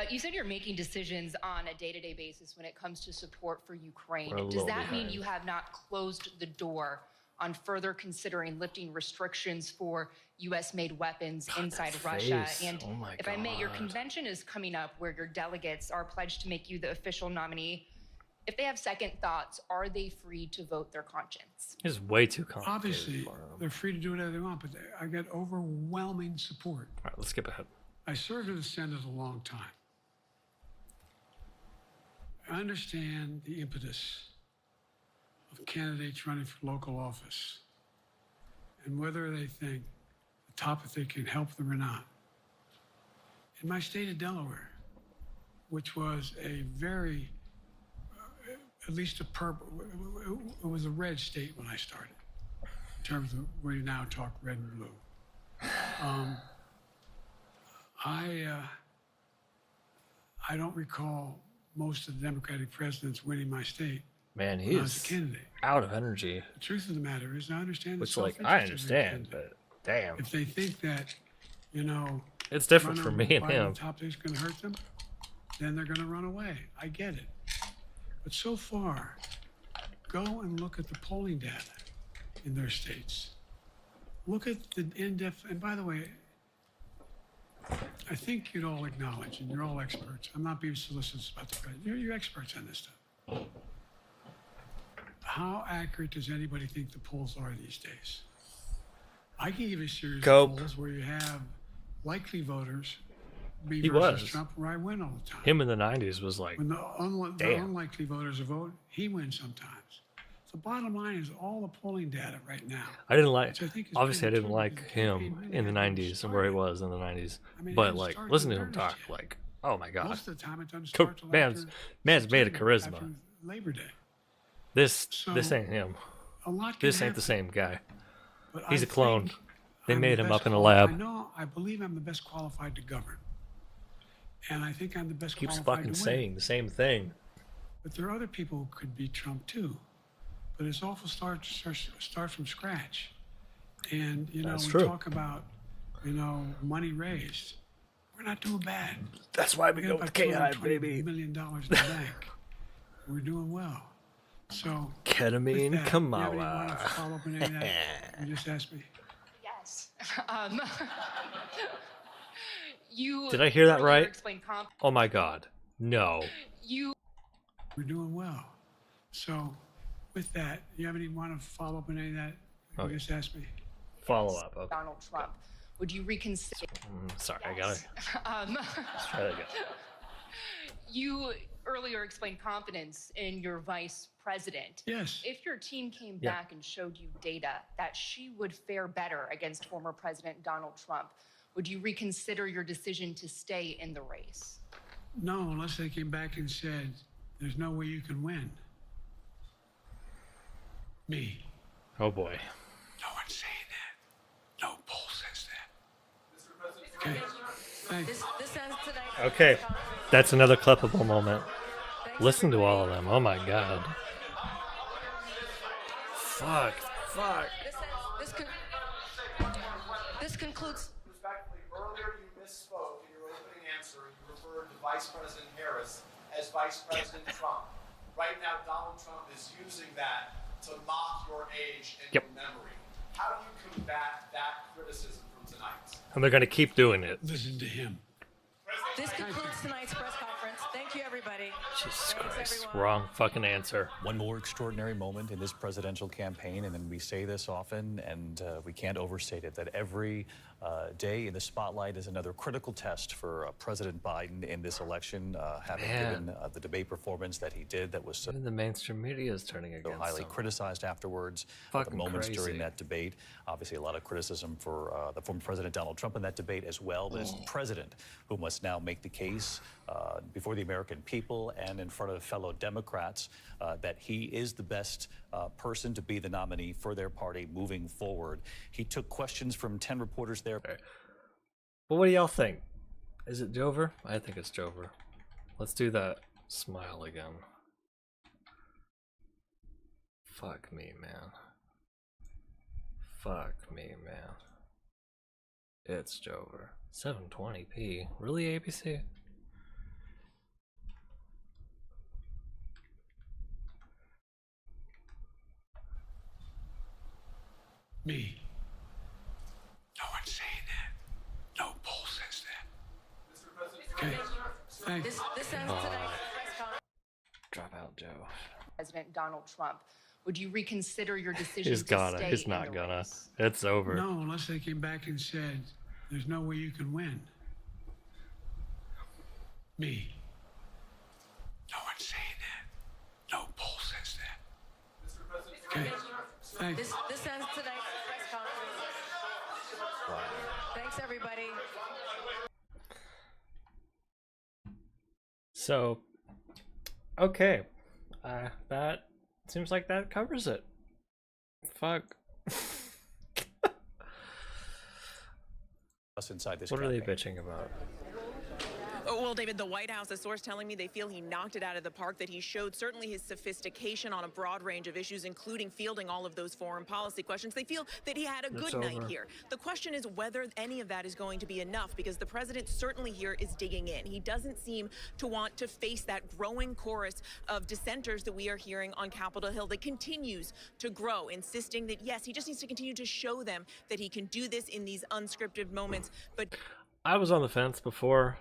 You said you're making decisions on a day-to-day basis when it comes to support for Ukraine. Does that mean you have not closed the door on further considering lifting restrictions for U.S.-made weapons inside Russia? And if I may, your convention is coming up where your delegates are pledged to make you the official nominee. If they have second thoughts, are they free to vote their conscience? It's way too complicated. Obviously, they're free to do whatever they want, but I get overwhelming support. All right, let's skip ahead. I served in the Senate a long time. I understand the impetus of candidates running for local office and whether they think the topic they can help them or not. In my state of Delaware, which was a very at least it was a red state when I started, in terms of where you now talk red and blue. I don't recall most of the Democratic presidents winning my state. Man, he is out of energy. The truth of the matter is, I understand. Which, like, I understand, but damn. If they think that, it's different for me and him. The topic's going to hurt them, then they're going to run away. I get it. But so far, go and look at the polling data in their states. Look at the in-depth, and by the way, I think you'd all acknowledge, and you're all experts. I'm not being solicitous about the president. You're experts on this stuff. How accurate does anybody think the polls are these days? I can give you a series of polls where you have likely voters me He versus was. Trump, where I win all the time. Him in the 90s was like, When the damn. unlikely voters vote, he wins sometimes. The bottom line is all the polling data right now. I didn't like, which I think is obviously I pretty didn't true, like because the campaign him really in the hadn't 90s and where he started. was in the 90s. I mean, it But hadn't like, started listen in to him earnest talk, yet. like, oh my God. Most of the time it doesn't start till Man's after made a September, charisma. after Labor Day. This So, ain't him. A lot can This ain't the happen, same guy. but He's I a clone. think They I'm made the him best up in a quali- lab. I believe I'm the best qualified to govern. And I think I'm the best Keeps qualified fucking to win. saying the same thing. But there are other people who could be Trump too. But it's awful start from scratch. And, That's we true. talk about, money raised. We're not doing bad. That's why we got go with about K-High, $220 baby. million in the bank. We're doing well. So, Ketamine, with that, come you have on. any more follow-up on any of that you just asked me? Yes. You Did I hear that earlier right? explained Oh my God. No. We're doing well. So, with that, you have any want to follow up on any of that Okay. you just asked me? Follow up. Okay. Donald Trump. Would you reconsider? Sorry, I gotta. Let's try that again. You earlier explained confidence in your vice president. Yes. If your team came Yeah. back and showed you data that she would fare better against former President Donald Trump, would you reconsider your decision to stay in the race? No, unless they came back and said, there's no way you can win. Me. Oh boy. No one's saying that. No poll says that. Okay. Thanks. This ends tonight. Okay. That's another clippable moment. Listen to all of them. Oh my God. Fuck. This concludes. Respectfully, earlier you misspoke in your opening answer. You referred to Vice President Harris as Vice President Trump. Right now, Donald Trump is using that to mock your age and your memory. How do you combat that criticism from tonight? And they're gonna keep doing it. Listen to him. This concludes tonight's press conference. Thank you, everybody. Jesus Christ. Wrong fucking answer. One more extraordinary moment in this presidential campaign, and then we say this often, and we can't overstate it, that every day in the spotlight is another critical test for President Biden in this election, having given the debate performance that he did that was so Even the mainstream media is turning against highly him. criticized afterwards. Fucking The moments crazy. during that debate, obviously a lot of criticism for the former President Donald Trump in that debate, as well as the president, who must now make the case before the American people and in front of fellow Democrats that he is the best person to be the nominee for their party moving forward. He took questions from 10 reporters there. Well, what do y'all think? Is it Joever? I think it's Joever. Let's do that smile again. Fuck me, man. Fuck me, man. It's Joever. 720p. Really, ABC? Me. No one's saying that. No poll says that. Okay. Thanks. This ends tonight's press conference. Drop out, Joe. President Donald Trump. Would you reconsider your decision He's to gonna. stay He's in not the gonna. race? It's over. No, unless they came back and said, there's no way you can win. Me. No one's saying that. No poll says that. Okay. Thanks. This ends tonight's press conference. Thanks, everybody. So, okay. That seems like that covers it. Fuck. Us inside this What are they campaign. bitching about? Oh, well, David, the White House, a source telling me they feel he knocked it out of the park, that he showed certainly his sophistication on a broad range of issues, including fielding all of those foreign policy questions. They feel that he had a good night here. The question is whether any of that is going to be enough, because the president certainly here is digging in. He doesn't seem to want to face that growing chorus of dissenters that we are hearing on Capitol Hill that continues to grow, insisting that, yes, he just needs to continue to show them that he can do this in these unscripted moments. But I was on the fence before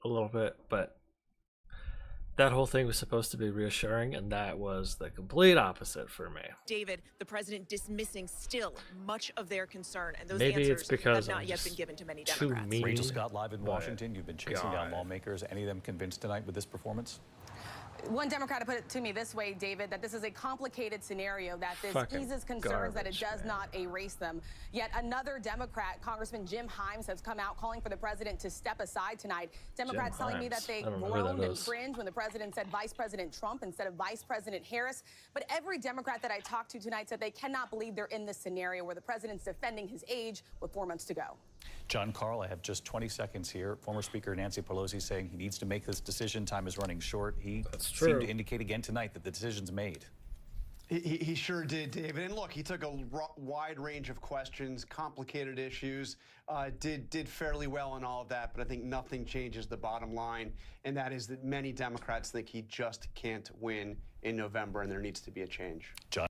a little bit, but that whole thing was supposed to be reassuring, and that was the complete opposite for me. David, the president dismissing still much of their concern, and those Maybe answers it's because have not I'm yet just been given to many too Democrats. mean, Rachel Scott live in Washington. You've been chasing down God. lawmakers. Any of them convinced tonight with this performance? One Democrat put it to me this way, David, that this is a complicated scenario, that this Fucking eases concerns, that it does man. not erase them. Yet another Democrat, Congressman Jim Himes, has come out calling for the president to step aside tonight. Democrats telling me that they groaned and cringed when the president said Vice President Trump instead of Vice President Harris. But every Democrat that I talked to tonight said they cannot believe they're in this scenario where the president's defending his age with 4 months to go. John Carl, I have just 20 seconds here. Former Speaker Nancy Pelosi saying he needs to make this decision. Time is running short. He seemed to indicate again tonight that the decision's made. He sure did, David. And look, he took a wide range of questions, complicated issues, did fairly well in all of that. But I think nothing changes the bottom line, and that is that many Democrats think he just can't win in November, and there needs to be a change. John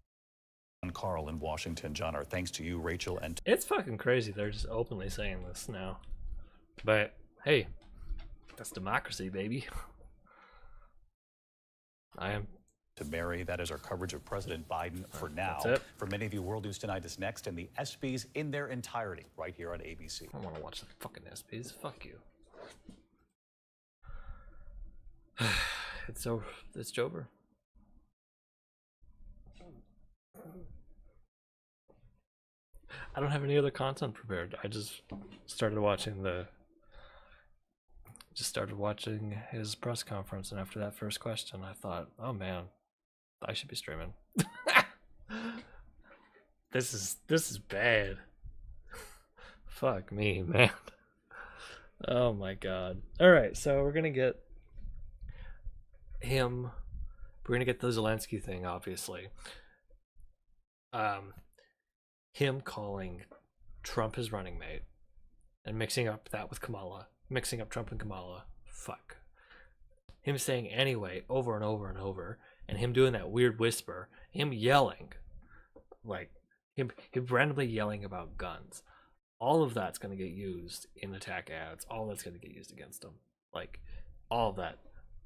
Carl in Washington. John, our thanks to you, Rachel, and It's fucking crazy. They're just openly saying this now. But hey, that's democracy, baby. I am. to Mary. That is our coverage of President Biden for now. That's it. For many of you, World News Tonight is next, and the ESPYs in their entirety right here on ABC. I want to watch the fucking ESPYs. Fuck you. It's Joever. I don't have any other content prepared. I just started watching his press conference, and after that first question, I thought, oh man, I should be streaming. This is bad. Fuck me, man. Oh my god. Alright, so we're gonna get him. We're gonna get the Zelensky thing, obviously. Him calling Trump his running mate and mixing up that with Kamala. Mixing up Trump and Kamala. Fuck. Him saying anyway over and over and over, and him doing that weird whisper, him yelling, like him randomly yelling about guns. All of that's going to get used in attack ads. All that's going to get used against him. Like, all of that.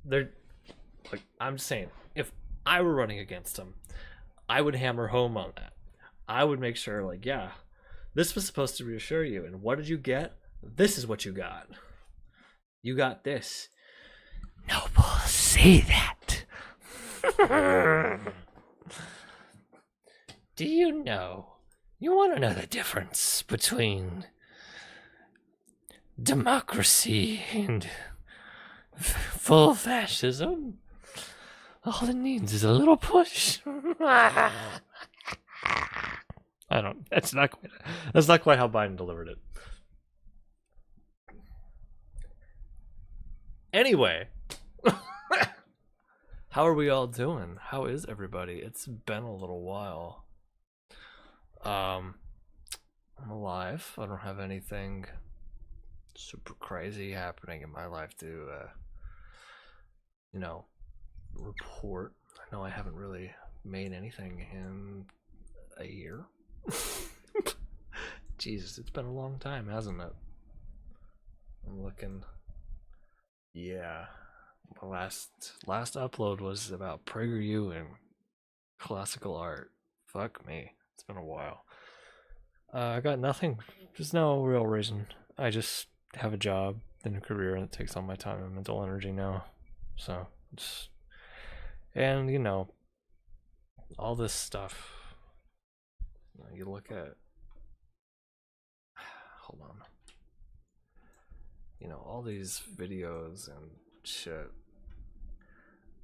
Like, I'm just saying, if I were running against him, I would hammer home on that. I would make sure, like, yeah, this was supposed to reassure you, and what did you get? This is what you got. You got this. Noble, say that. Do you know? You want to know the difference between democracy and full fascism? All it needs is a little push. I don't. That's not quite how Biden delivered it. Anyway, how are we all doing? How is everybody? It's been a little while. I'm alive. I don't have anything super crazy happening in my life to, report. I know I haven't really made anything in a year. Jesus, it's been a long time, hasn't it? I'm looking. Yeah, the last upload was about PragerU and classical art. Fuck me, it's been a while. I got nothing. There's no real reason. I just have a job and a career, and it takes all my time and mental energy now. So, and all this stuff. You look at. Hold on. All these videos and shit.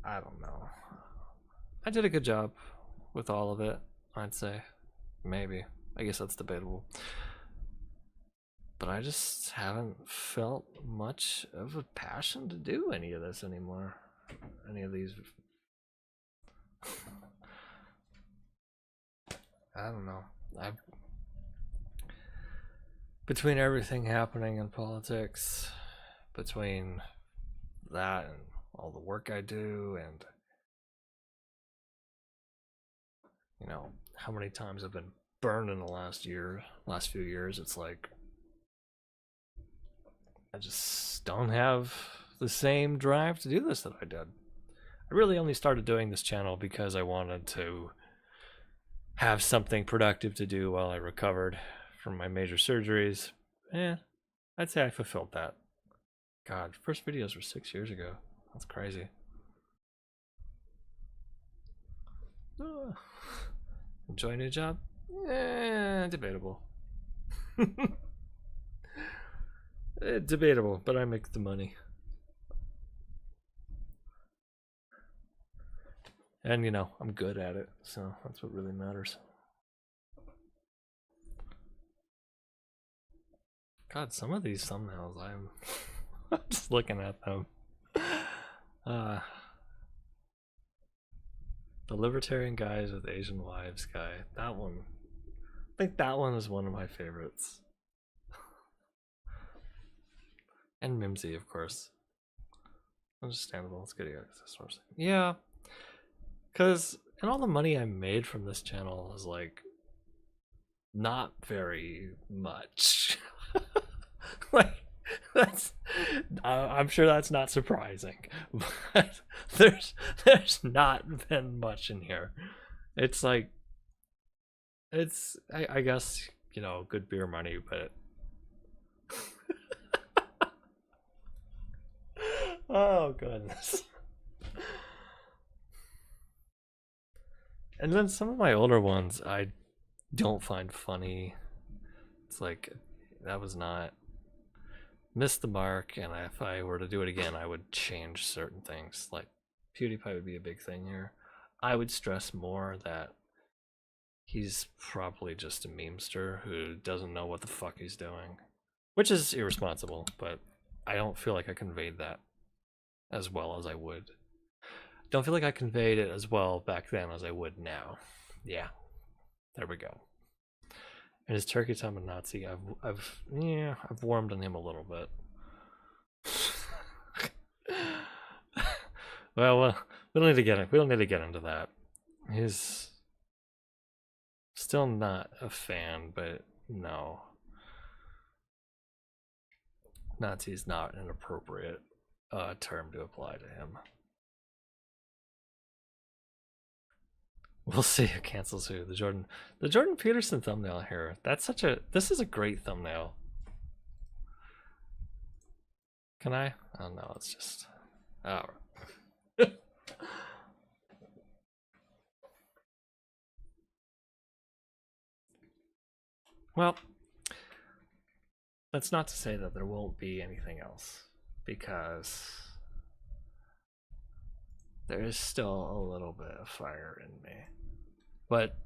I don't know. I did a good job with all of it, I'd say. Maybe. I guess that's debatable. But I just haven't felt much of a passion to do any of this anymore. Any of these. I don't know. Between everything happening in politics, between that and all the work I do, and how many times I've been burned in the last few years, it's like I just don't have the same drive to do this that I did. I really only started doing this channel because I wanted to have something productive to do while I recovered from my major surgeries. I'd say I fulfilled that. God, first videos were 6 years ago. That's crazy. Enjoy a new job? Debatable. Debatable, but I make the money. And you know, I'm good at it, so that's what really matters. God, some of these thumbnails, I'm just looking at them. The libertarian guys with Asian wives guy, that one, I think that one is one of my favorites. And Mimsy, of course. Understandable, it's good guys. Yeah, because, and all the money I made from this channel is like, not very much. Like, that's, I'm sure that's not surprising, but there's not been much in here. It's like, it's, I guess, you know, good beer money, but oh goodness. And then some of my older ones I don't find funny. It's like, that was not, missed the mark, and if I were to do it again, I would change certain things. Like PewDiePie would be a big thing here. I would stress more that he's probably just a memester who doesn't know what the fuck he's doing, which is irresponsible, but I don't feel like I conveyed that as well as I would. Don't feel like I conveyed it as well back then as I would now. Yeah, there we go. And his turkey time and Nazi, I've warmed on him a little bit. Well, we don't need to get into that. He's still not a fan, but no, Nazi is not an appropriate term to apply to him. We'll see who cancels who. The Jordan Peterson thumbnail here. This is a great thumbnail. Can I? Oh no, it's just, all right. Well, that's not to say that there won't be anything else, because there is still a little bit of fire in me. But,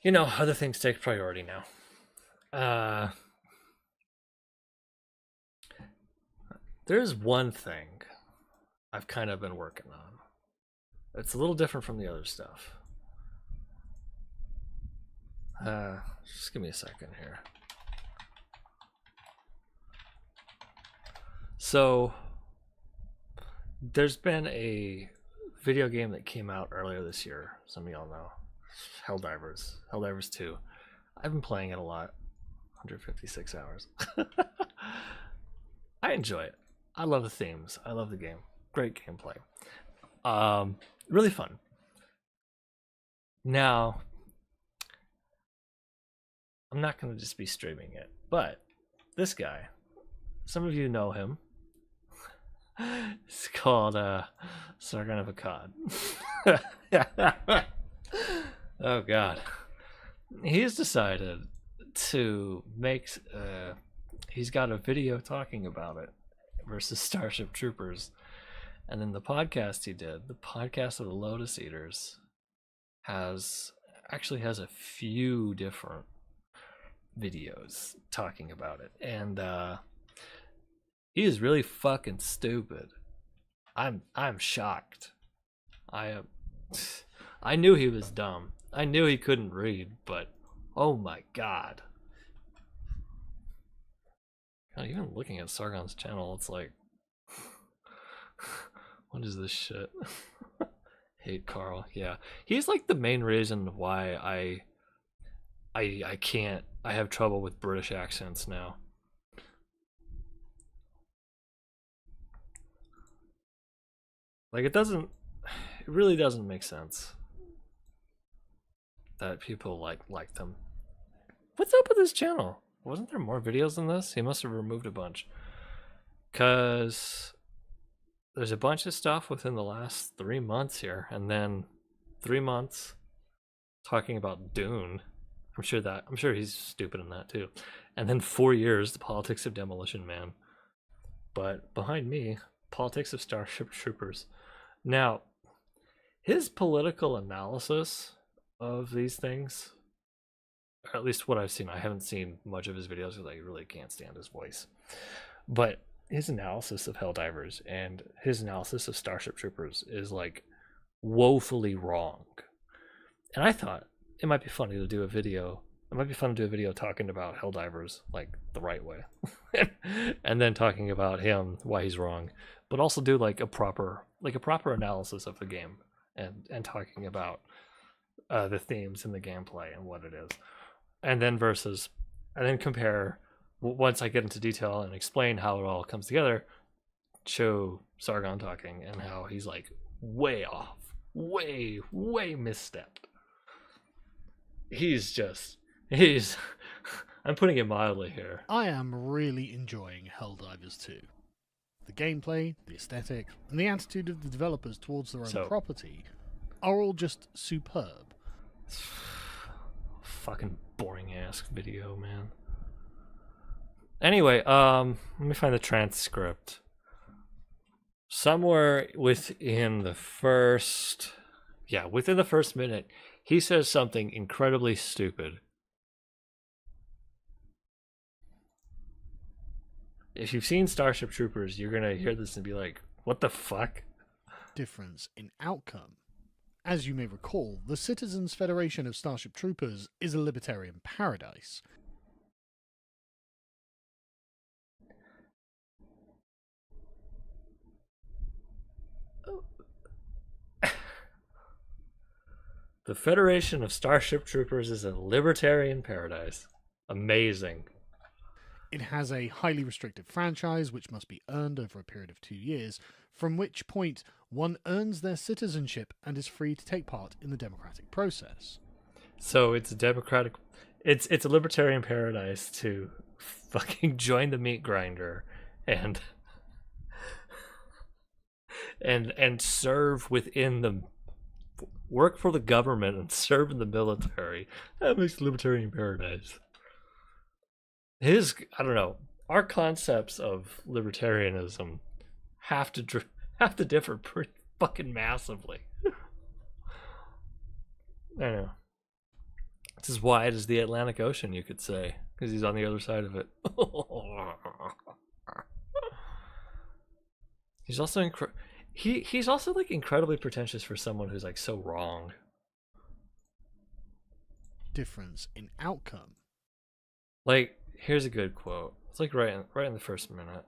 you know, other things take priority now. There's one thing I've kind of been working on. It's a little different from the other stuff. Just give me a second here. So, there's been a video game that came out earlier this year. Some of y'all know. Helldivers. Helldivers 2. I've been playing it a lot. 156 hours. I enjoy it. I love the themes. I love the game. Great gameplay. Really fun. Now, I'm not going to just be streaming it, but this guy, some of you know him. It's called Sargon of Akkad. Oh god. He's decided to make he's got a video talking about it versus Starship Troopers. And then the podcast he did, the podcast of the Lotus Eaters, actually has a few different videos talking about it. And he is really fucking stupid. I'm shocked. I knew he was dumb. I knew he couldn't read, but oh my god. God, even looking at Sargon's channel, it's like, what is this shit? Hate Carl. Yeah, he's like the main reason why I can't. I have trouble with British accents now. Like, it really doesn't make sense that people like them. What's up with his channel? Wasn't there more videos than this? He must have removed a bunch. Because there's a bunch of stuff within the last 3 months here, and then 3 months talking about Dune. I'm sure he's stupid in that too. And then 4 years, the politics of Demolition Man. But behind me, politics of Starship Troopers. Now, his political analysis of these things, or at least what I've seen, I haven't seen much of his videos because I really can't stand his voice. But his analysis of Helldivers and his analysis of Starship Troopers is like woefully wrong. And I thought it might be funny to do a video. It might be fun to do a video talking about Helldivers like the right way, and then talking about him, why he's wrong, but also do like a proper analysis of the game and talking about the themes and the gameplay and what it is, and then compare. Once I get into detail and explain how it all comes together, show Sargon talking and how he's like way off, way misstepped. I'm putting it mildly here. I am really enjoying Helldivers 2. The gameplay, the aesthetic, and the attitude of the developers towards their own property are all just superb. Fucking boring ass video, man. Anyway, let me find the transcript. Somewhere within the first minute, he says something incredibly stupid. If you've seen Starship Troopers, you're gonna hear this and be like, what the fuck? Difference in outcome. As you may recall, the Citizens Federation of Starship Troopers is a libertarian paradise. The Federation of Starship Troopers is a libertarian paradise. Amazing. It has a highly restrictive franchise which must be earned over a period of 2 years, from which point one earns their citizenship and is free to take part in the democratic process. So it's a libertarian paradise to fucking join the meat grinder and serve within the work for the government and serve in the military. That makes libertarian paradise. I don't know. Our concepts of libertarianism have to differ pretty fucking massively. I know. It's as wide as the Atlantic Ocean, you could say, because he's on the other side of it. He's also he's also like incredibly pretentious for someone who's like so wrong. Difference in outcome. Like, here's a good quote. It's like right in the first minute.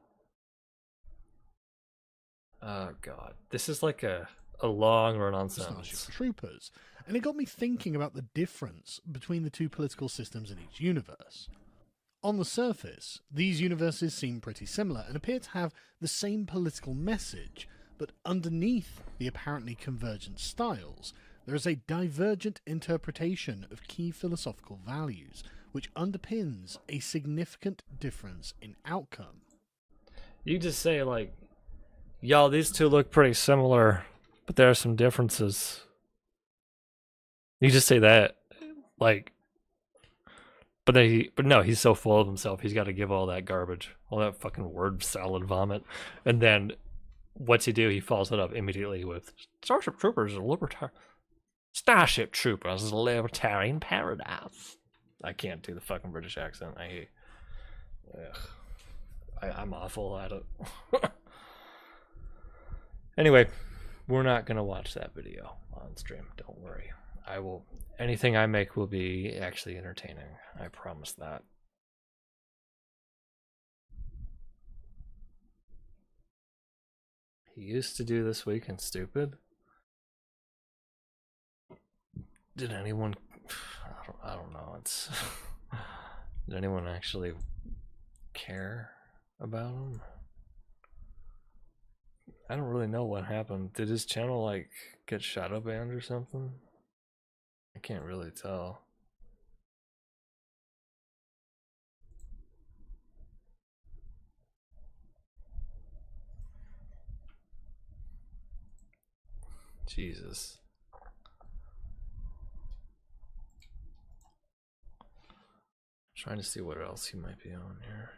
Oh god, this is like a long run-on sentence. Starship Troopers, and it got me thinking about the difference between the two political systems in each universe. On the surface, these universes seem pretty similar and appear to have the same political message, but underneath the apparently convergent styles, there is a divergent interpretation of key philosophical values, which underpins a significant difference in outcome. You just say like, y'all, these two look pretty similar, but there are some differences. You just say that, like, but no, he's so full of himself, he's got to give all that garbage, all that fucking word salad vomit, and then what's he do? He follows it up immediately with Starship Troopers is a Starship Troopers is a libertarian paradise. I can't do the fucking British accent. I'm awful at it. Anyway, we're not gonna watch that video on stream. Don't worry. Anything I make will be actually entertaining. I promise that. He used to do This Week in Stupid. Did anyone? I don't know. Did anyone actually care about him? I don't really know what happened. Did his channel like get shadow banned or something? I can't really tell. Jesus. Trying to see what else he might be on here.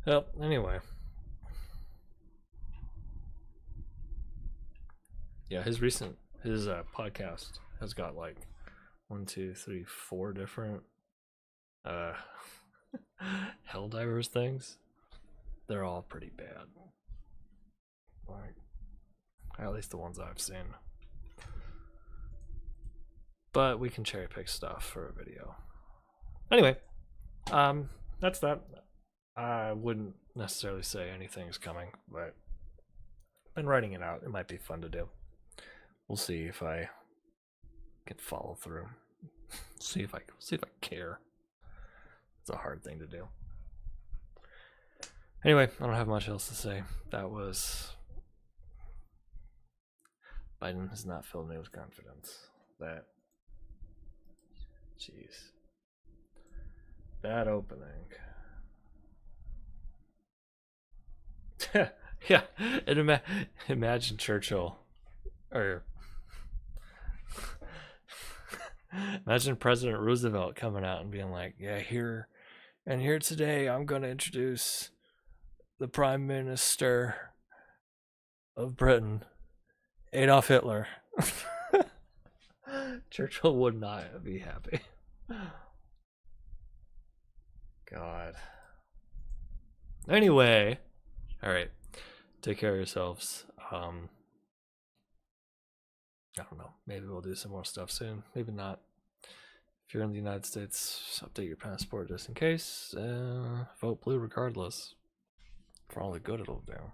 Well, anyway. Yeah, his podcast has got like 1, 2, 3, 4 different Helldivers things. They're all pretty bad. Like, at least the ones I've seen. But we can cherry pick stuff for a video. Anyway, that's that. I wouldn't necessarily say anything's coming, but I've been writing it out. It might be fun to do. We'll see if I can follow through. see if I care. It's a hard thing to do. Anyway, I don't have much else to say. That was Biden has not filled me with confidence. That, jeez, that opening. Yeah, and imagine Churchill, or imagine President Roosevelt coming out and being like, "Yeah, here today, I'm going to introduce the Prime Minister of Britain, Adolf Hitler." Churchill would not be happy. God. Anyway, all right. Take care of yourselves. I don't know. Maybe we'll do some more stuff soon. Maybe not. If you're in the United States, update your passport just in case. Vote blue regardless. For all the good it'll do.